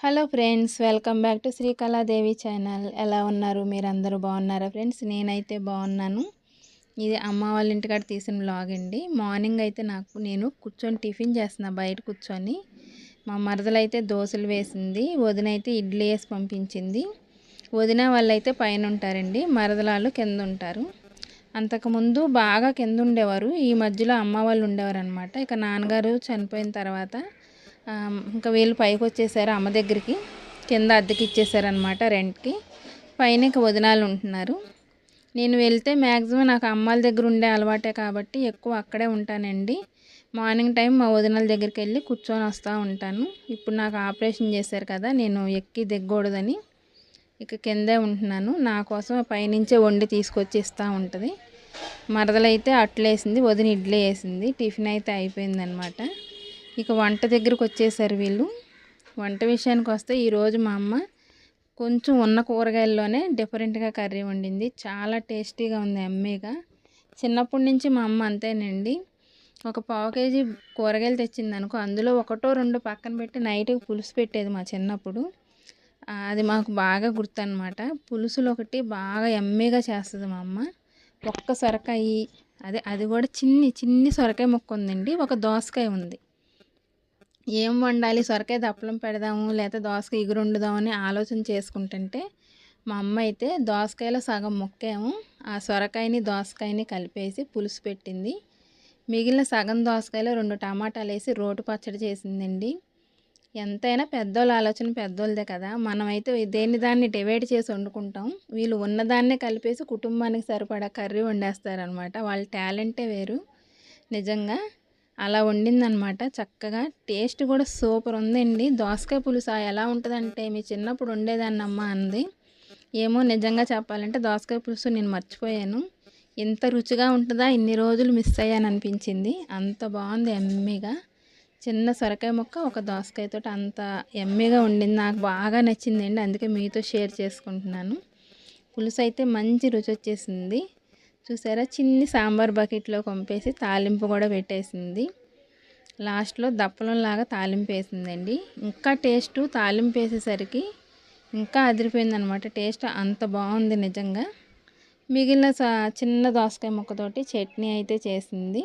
Hello friends, welcome back to Srikaladevi channel. ఎలా ఉన్నారు? మీరందరూ బాగున్నారా ఫ్రెండ్స్? నేనైతే బాగున్నాను. ఇది అమ్మ వాళ్ళ ఇంటికాడ తీసిన వ్లాగ్ అండి. మార్నింగ్ అయితే నేను కూర్చొని టిఫిన్ చేస్తున్నా బయట కూర్చొని. మా మరదలైతే దోశలు వేసింది, వదిన అయితే ఇడ్లీ వేసి పంపించింది. వదిన వాళ్ళైతే పైన ఉంటారండి, మరదలాలు కింద ఉంటారు. అంతకుముందు బాగా కింద ఉండేవారు, ఈ మధ్యలో అమ్మ వాళ్ళు ఉండేవారు అనమాట. ఇక నాన్నగారు చనిపోయిన తర్వాత ఇంకా వీళ్ళు పైకి వచ్చేసారు అమ్మ దగ్గరికి. కింద అద్దెకి ఇచ్చేసారనమాట రెంట్కి. పైన ఇక వదినాలు ఉంటున్నారు. నేను వెళ్తే మ్యాక్సిమం నాకు అమ్మాల దగ్గర ఉండే అలవాటే కాబట్టి ఎక్కువ అక్కడే ఉంటానండి. మార్నింగ్ టైం మా వదినాల దగ్గరికి వెళ్ళి కూర్చొని వస్తూ ఉంటాను. ఇప్పుడు నాకు ఆపరేషన్ చేశారు కదా, నేను ఎక్కి దిగకూడదని ఇక కిందే ఉంటున్నాను. నా కోసం పైనుంచే వండి తీసుకొచ్చి ఇస్తూ ఉంటుంది. మరదలైతే అట్లేసింది, వదిన ఇడ్లీ వేసింది. టిఫిన్ అయితే అయిపోయిందనమాట. ఇక వంట దగ్గరకు వచ్చేసారు వీళ్ళు. వంట విషయానికి వస్తే ఈరోజు మా అమ్మ కొంచెం ఉన్న కూరగాయల్లోనే డిఫరెంట్గా కర్రీ వండింది. చాలా టేస్టీగా ఉంది, అమ్మేగా. చిన్నప్పటి నుంచి మా అమ్మ అంతేనండి. ఒక పావు కేజీ కూరగాయలు తెచ్చింది అనుకో, అందులో ఒకటో రెండు పక్కన పెట్టి నైట్కి పులుసు పెట్టేది మా చిన్నప్పుడు. అది మాకు బాగా గుర్తు అనమాట. పులుసులు ఒకటి బాగా ఎమ్మీగా చేస్తుంది మా అమ్మ. ఒక్క సొరకాయ, అది కూడా చిన్ని సొరకాయ ముక్క ఉందండి, ఒక దోసకాయ ఉంది. ఏం వండాలి, సొరకాయ దప్పలం పెడదాము లేకపోతే దోసకాయ ఇగురు వండుదామని ఆలోచన చేసుకుంటుంటే మా అమ్మ అయితే దోసకాయలో సగం ముక్కేమో ఆ సొరకాయని దోసకాయని కలిపేసి పులుసు పెట్టింది. మిగిలిన సగం దోసకాయలో 2 టమాటాలు వేసి రోటి పచ్చడి చేసిందండి. ఎంతైనా పెద్దోళ్ళ ఆలోచన పెద్దోళ్ళదే కదా. మనమైతే దాన్ని డివైడ్ చేసి వండుకుంటాం. వీళ్ళు ఉన్నదాన్నే కలిపేసి కుటుంబానికి సరిపడా కర్రీ వండేస్తారనమాట. వాళ్ళ టాలెంటే వేరు నిజంగా. అలా వండిందనమాట చక్కగా. టేస్ట్ కూడా సూపర్ ఉందండి. దోసకాయ పులుసు ఎలా ఉంటుందంటే, మీ చిన్నప్పుడు వండేదాన్నమ్మ అంది. ఏమో నిజంగా చెప్పాలంటే దోసకాయ పులుసు నేను మర్చిపోయాను. ఇంత రుచిగా ఉంటుందా, ఇన్ని రోజులు మిస్ అయ్యాను అనిపించింది. అంత బాగుంది, ఎమ్మీగా. చిన్న సొరకాయ ముక్క ఒక దోసకాయతో అంత ఎమ్మీగా వండింది. నాకు బాగా నచ్చిందండి, అందుకే మీతో షేర్ చేసుకుంటున్నాను. పులుసు అయితే మంచి రుచి వచ్చేసింది. చూసారా, చిన్ని సాంబార్ బకెట్లో పంపేసి తాలింపు కూడా పెట్టేసింది. లాస్ట్లో దప్పలంలాగా తాలింపు వేసిందండి. ఇంకా టేస్ట్ తాలింపు వేసేసరికి ఇంకా అదిరిపోయిందనమాట. టేస్ట్ అంత బాగుంది నిజంగా. మిగిలిన చిన్న దోసకాయ ముక్కతోటి చట్నీ అయితే చేసింది.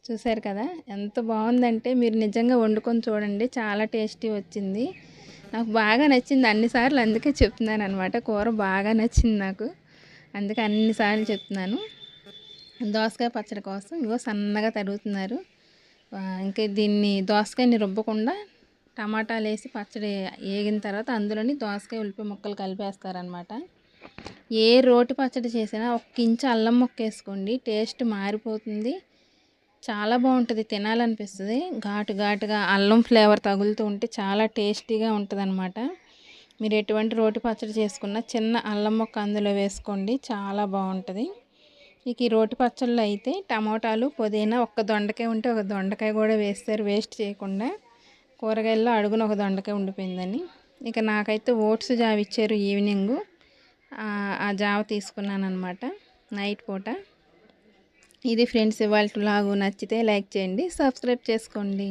చూసారు కదా ఎంత బాగుందంటే, మీరు నిజంగా వండుకొని చూడండి, చాలా టేస్టీ వచ్చింది. నాకు బాగా నచ్చింది అన్నిసార్లు, అందుకే చెప్తున్నాను అనమాట. కూర బాగా నచ్చింది నాకు, అందుకే అన్నిసార్లు చెప్తున్నాను. దోసకాయ పచ్చడి కోసం ఇగో సన్నగా తరుగుతున్నారు. ఇంకా దీన్ని దోసకాయని రుబ్బకుండా టమాటాలు వేసి పచ్చడి వేగిన తర్వాత అందులోని దోసకాయ ఉల్లిపాయ ముక్కలు కలిపేస్తారనమాట. ఏ రోటి పచ్చడి చేసినా 1 ఇంచు అల్లం ముక్క వేసుకోండి, టేస్ట్ మారిపోతుంది. చాలా బాగుంటుంది, తినాలనిపిస్తుంది. ఘాటుగా అల్లం ఫ్లేవర్ తగులుతూ ఉంటే చాలా టేస్టీగా ఉంటుంది అనమాట. మీరు ఎటువంటి రోటి పచ్చడి చేసుకున్నా చిన్న అల్లం ముక్క అందులో వేసుకోండి, చాలా బాగుంటుంది. ఇక ఈ రోటి పచ్చళ్ళు అయితే టమోటాలు, పుదీనా, ఒక్క దొండకాయ ఉంటే ఒక దొండకాయ కూడా వేస్తారు వేస్ట్ చేయకుండా. కూరగాయల్లో అడుగున ఒక దొండకాయ ఉండిపోయిందని. ఇక నాకైతే ఓట్స్ జావ ఇచ్చారు ఈవినింగు, ఆ జావ తీసుకున్నాను అనమాట నైట్ పూట. ఇది ఫ్రెండ్స్ ఇవాళ వ్లాగు. నచ్చితే లైక్ చేయండి, సబ్స్క్రైబ్ చేసుకోండి.